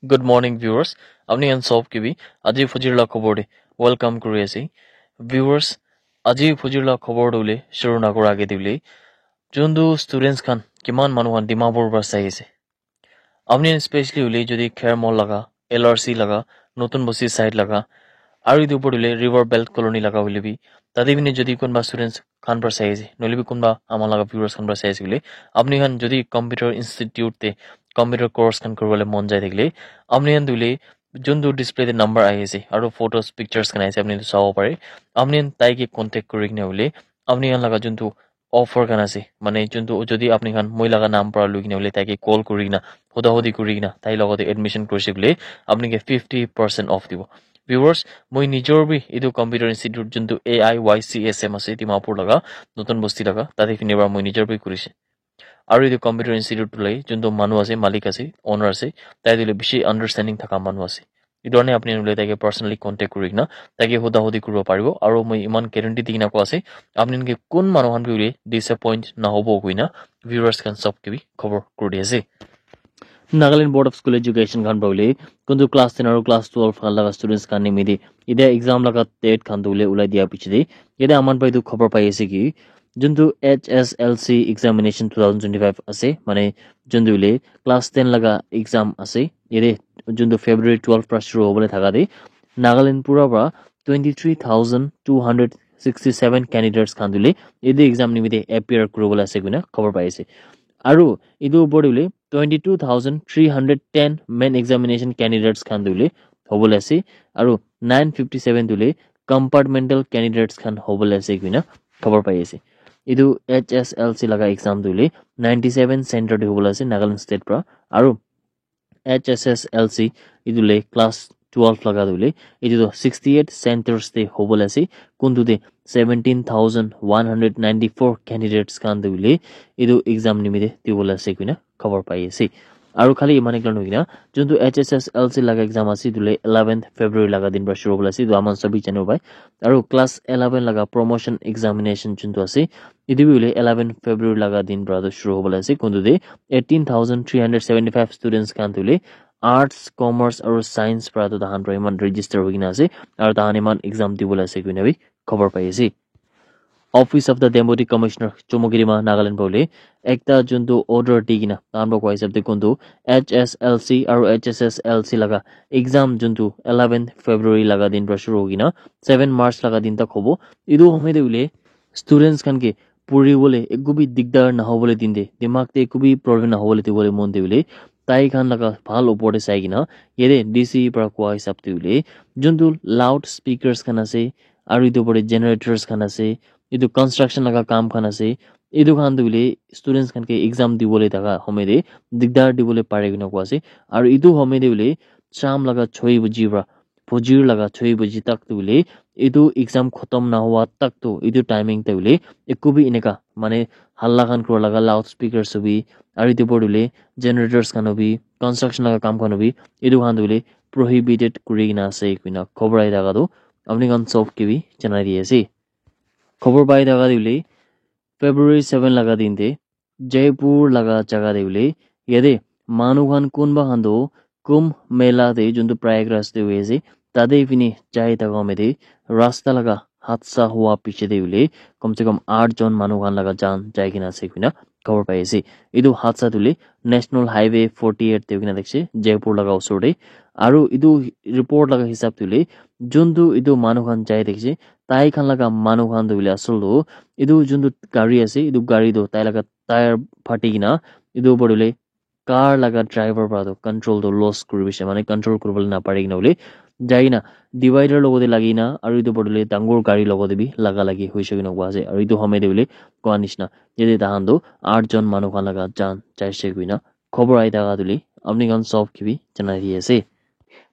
Good morning, viewers. Apni an sob kibi aji fujir la khobor de welcome kuri ase. Viewers, aji fujir la khobor dole shuru na kora age dile. Jundu students kan kiman manuhan dimapur par sai ase. Apni especially ule jodi khair mall laga, LRC laga, notun bosi site laga, aru idu upor ule river belt colony laga ule bi. Tade bine jodi kunba students khan par sai ase. Nole bi kunba amal laga viewers khan par sai ase ule. Apni khan jodi computer institute te computer course kan korwale mon jai dekle apni han dule jundu display the number aise aru photos pictures kan aise apni sawo pare apni tai ke contact korikne hole apni han laga jundu offer kan ase mane jundu jodi apni khan moi laga naam para lugine hole tai ke call korikna hoda hodi korikna tai logote admission korisibule apni ke 50% off dibo viewers moi nijor bi edu computer institute jundu AIYCSM ase dimapur laga notun bosti laga tade finibar moi nijor bi korise আৰু এই computer institute লৈ যোনটো মানুহ আছে মালিক আছে owner আছে তাই দিলে বেছি আণ্ডাৰষ্টেণ্ডিং থকা মানুহ আছে এই ধৰণে আপুনি লৈ তাকে পাৰ্চনেলি কণ্টেক্ট কৰি কিনা তাকে সোধা সুধি কৰিব পাৰিব আৰু মই ইমান গেৰেণ্টি দি কিনা কোৱা আছে আপোনালোকে কোন মানুহখন বুলি ডিসএপইণ্ট নহ'ব কিনা ভিউৱাৰ্ছ খান চব কিবি খবৰ কৰি আছে Nagaland board of school education খান পাবলে কিন্তু ক্লাছ 10 আৰু ক্লাছ 12 খান লগা ষ্টুডেণ্টছ খান নিমিদি এতিয়া এক্সাম লগা ডেট খান দলে ওলাই দিয়া পিছতে এতিয়া আমাৰ পাইতো খবৰ পাই আছে কি যোনটো HSLC examination 2025 আছে মানে যোনটো লে ক্লাছ 10 লগা এক্সাম আছে এৰে যোনটো ফেব্ৰুৱাৰী 12 পৰা শুৰু হ'বলৈ থাকা দে নাগালেণ্ড পুৰা পৰা 23,267 ক্যান্ডিডেটস খান দিলে এই এক্সাম নিমিতে এপিয়াৰ কৰিবলৈ আছে কিনা খবৰ পাই আছে আৰু ইটো ওপৰ দিলে 22,310 মেন এক্সামিনেশন ক্যান্ডিডেটস খান দিলে হ'বলৈ আছে আৰু 957 দিলে কম্পাৰ্টমেন্টাল ক্যান্ডিডেটস খান হ'বলৈ আছে কিনা খবৰ পাই আছে ইটো HSLC laga exam dule 97 center de hobula ase Nagaland state pra aru HSSLC idule class 12 laga dule idu 68 centers de hobula ase kundu de 17,194 candidates kan dule idu exam nimide dibula ase kuina khabar pai ase আৰু খালি ইমানে clear নকিনা যোনটো HSSLC laga exam আছে দিলে 11th February laga দিন পৰা শুৰু হ'বলৈ আছে দু আমান 26 জানুৱাৰী পাই আৰু ক্লাছ 11 laga promotion examination যোনটো আছে ইটো বিলে 11 February laga din pra shuru hobole ase kundu de 18,375 students kan tule arts commerce aru science pra to dahan pra iman register hogina ase aru dahan iman exam dibole ase kuina bi khobor pai ase office of the deputy commissioner chomogirima Nagaland bole ekta juntu order digina tanbo ko hisab de kundu HSLC aru HSSLC laga exam juntu 11 February laga din pra shuru hogina 7 March laga din tak hobo idu home de ule students kan ke পঢ়িবলৈ একো B দিগদাৰ নহ'বলৈ দিন দে দিমাগতে একো B problem নহ'বলৈ দিবলৈ মন দিবলৈ তাই খান লগা ভাল ওপৰতে চাই কিনা ইয়াৰে ডিচি পৰা কোৱা হিচাপ দিবলৈ যোনটো লাউড স্পীকাৰ্ছ খান আছে আৰু ইটো ওপৰতে জেনেৰেটৰ্ছ খান আছে ইটো কনষ্ট্ৰাকশ্যন লগা কাম খান আছে এইটো খান দিবলৈ ষ্টুডেণ্টছ খানকে এক্সাম দিবলৈ থকা সময়তে দিগদাৰ দিবলৈ পাৰে কিনা কোৱা আছে আৰু ইটো সময় দিবলৈ শাম লগা 6 বজিৰ পৰা ফজিৰ লগা 6 বজি তক দিবলৈ এইটো এক্সাম খতম না হোৱা তক তো এইটো টাইমিং দিবলৈ একো বি এনেকা মানে হাল্লা খান কৰা লগা লাউড স্পীকাৰ্ছ হবি আৰু ইটো পঢ়িলে জেনেৰেটৰ্ছ খান হবি কনষ্ট্ৰাকশ্যন লগা কাম খান হবি এইটো খান দিবলৈ প্ৰহিবিটেড কৰি কিনা আছে কিনা খবৰ আহি থাকাটো আপুনি কান চব কিবি জনাই দি আছে খবৰ পাই থাকা দিবলৈ February 7 laga din de Jaipur laga jaga de ule yede manuhan kunba hando kumbh mela de juntu Prayagraj de wese tade fini jai ta game de rasta laga hadsa hua piche de ule kom se kom 8 jon manuhan laga jan jai kina se kina cover pai ase idu hadsa dule National Highway 48 de kina dekse Jaipur laga osor de aru idu report laga hisab dule juntu idu manuhan jai dekse tai khan laga manuhan dule asolo idu juntu gari ase idu gari do tai laga tire phati kina idu bodule car laga driver pra do control do loss kuri bishe mane control kuribole na pare kina bole jaina divider logode lagina aru idu bodule dangor gari logode bi laga lagi hoise kina kwa ase aru idu home de bole kwa nishna jede tahan do 8 jon manu khan laga jan jaise kuina khobor ai daga duli apni kan sob kibi janai di ase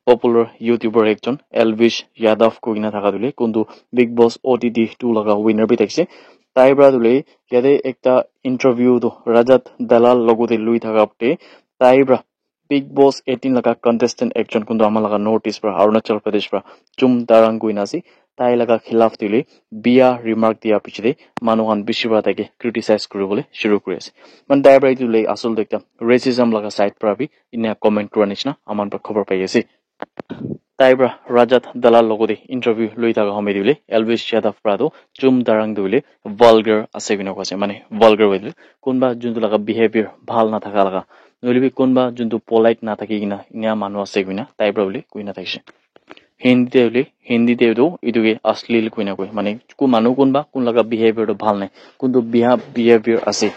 popular YouTuber ekjon Elvish Yadav kogina thaka dule kundu Big Boss OTT 2 laga winner bi dekse tai bra dule yade ekta interview do Rajat Dalal logote lui thaka apte tai bra Big Boss 18 laga contestant ekjon kundu ama laga North East pra Arunachal Pradesh pra Chum Darang guina si তাই laga khilaf tuli biya remark dia pichide manuhan bishira take criticize kuribole shuru kuri ase man daibai tuli asol dekta racism laga side pra bi ina comment kura nishna aman pra khobor pai ase taibra rajat dalal logode interview loi thaga home dile elvis yadav prado chum darang dile vulgar ase bino kase mane vulgar wedle kunba juntu laga behavior bhal na thaka laga nolibi kunba juntu polite na thaki gina ina manu ase gina taibra bole kuina thakse hindi দেউdo ইদুগে অশ্লীল কইনা কই মানে কো মানুহ কোনবা কোন লাগা বিহেভিয়ারটো ভাল নাই কিন্তু বিহেভিয়ার আছে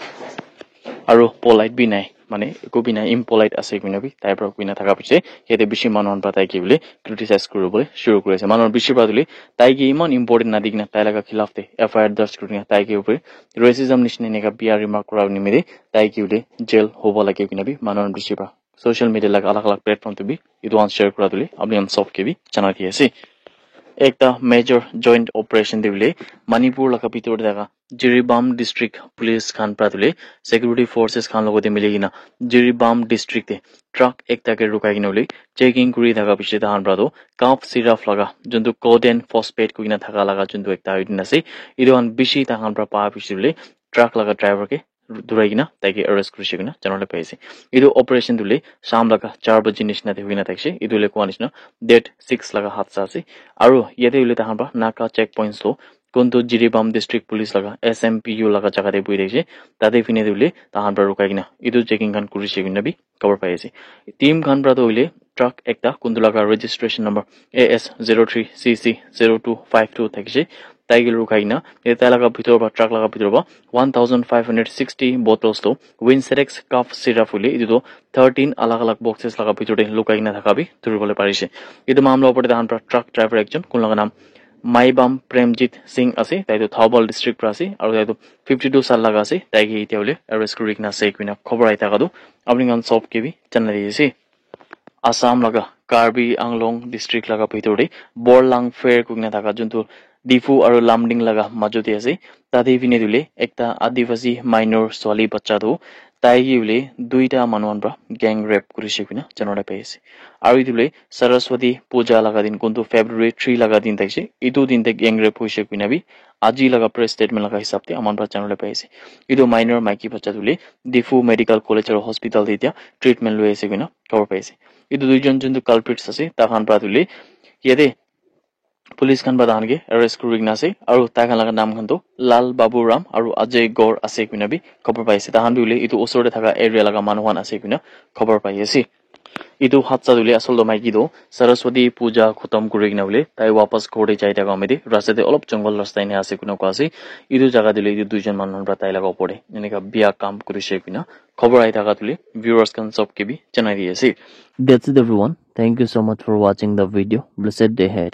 আৰু পলাইট বি নাই মানে একো বি নাই ইম্পলাইট আছে কইনা বি তাইপৰ কইনা থাকা পিছে হেতে বেছি মানুহন পাতাই কি বলে ক্ৰিটিসাইজ কৰিবলৈ শুৰু কৰিছে মানুহৰ বেছি পাদলি তাই কি ইমান ইম্পৰ্টেন্ট না দিগনা তাই লাগা খিলাফতে এফআইআৰ দৰ্জ কৰিনা তাই কি উপৰে ৰেসিজম নিছনে নেকা বিয়া ৰিমাৰ্ক কৰা নিমিৰে তাই কি বলে জেল হ'ব লাগে কইনা বি মানুহৰ বেছি পা social media like alak platform to be it wants share kura duli apni on soft ke bi chana diye ase ekta major joint operation dibile manipur laka bitor daga Jiribam district police khan pradule security forces khan logote miligina Jiribam district te truck ekta ke rukai ginoli checking kuri daga piche dahan prado cough syrup laga juntu codeine phosphate kuina thaka laga juntu ekta idin ase idu an bishi dahan pra pa pichule truck laga driver ke duragina taiki arrest kurishigina janole paise idu operation dule sham laga 4 baje nishna de huina thakse idule ko nishna date 6 laga hatsa ase aru yete ule tahan pra naka checkpoints lo kontu Jiribam district police laga SMPU laga jaga de bui dekhe tade fine dule tahan pra rukaigina idu checking kan kurishigina bi cover paise team khan pra dole truck ekta kontu laga registration number AS03CC0252 thakse taigil rukaina eta laga bhitor ba truck laga bhitor ba 1560 bottles to Winserex cough syrup ule idu 13 alag boxes laga bhitor de lukaina thakabi duribole parise idu mamla opore dahan pra truck driver ekjon kun laga nam Maibam Premjit Singh ase taitu Thawbal district pra ase aru taitu 52 sal laga ase taigi itiaule arrest kurikna ase kuina khobor ai takadu apni gan soft ke bi channa diese Assam laga Karbi Anglong district laga bhitor de Borlang Fair kugna thaka juntu Difu aru Lamding laga majoti ase tadi vine dule ekta adivasi minor swali bachcha do taigi ule duita manuan pra gang rape kurise kuina janora paise aru idule Saraswati puja laga din kuntu February 3 laga din taise idu din te gang rape hoise kuina bi aji laga press statement laga hisab te aman pra janora paise idu minor maiki bachcha dule Difu medical college aru hospital de dia treatment loi ase kuina cover paise idu duijon juntu culprits ase takhan pra dule yede police khan badan ge arrest kurigna ase aru takhan laga naam khan to Lal Babu Ram aru Ajay Gaur ase kuina bi khobor paise tahan bi ule itu osor de thaka area laga manuhan ase kuina khobor pai ase itu hatsa dule asol do maiki do Saraswati puja khatam kurigna ule tai wapas khore jai ta gamede rasta de olop jungle rastai ne ase kuina ko ase itu jaga dile itu duijon manuhan pra tai laga opore enika biya kam kurise kuina khobor ai thaka dule viewers kan sob ke bi chanai di ase that's it everyone thank you so much for watching the video blessed day ahead